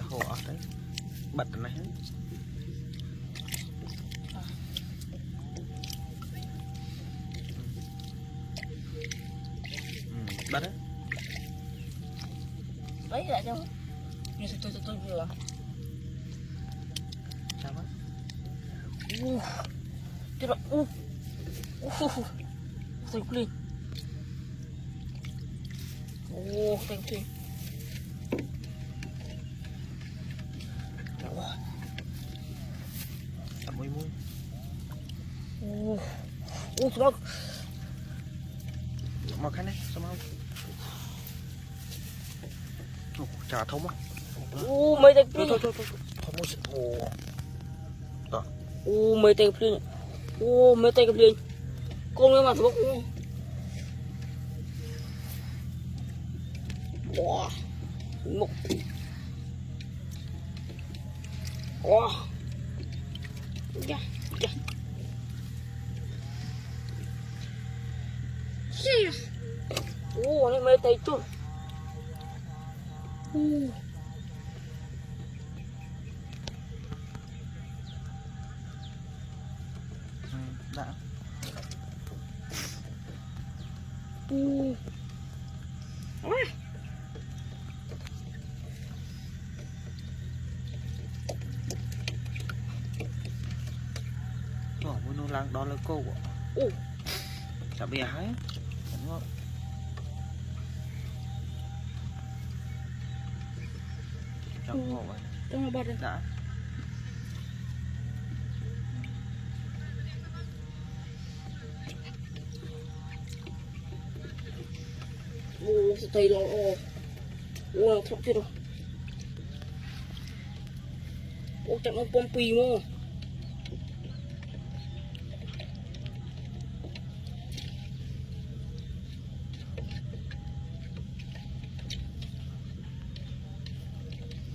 hồ ở đấy bật này hết bật đấy lấy lại cho như tôi vừa sao á cái đó tôi lên thank you mùi sao mà cái này sao mau chả thông á mấy tay thôi thông mấy tay plin mấy tay plin con nó mà thuốc wow một wow dạ dạ nó mấy tay chút đã nó lang đó là cô chả bè hái đúng không trong ngộ vậy trong bật đã tay lo thọc chưa đâu chắc nó pompi mà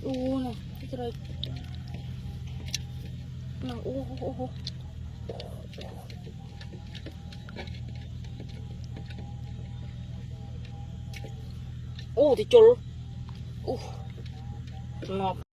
nè cái đây nè thì chôn ngọt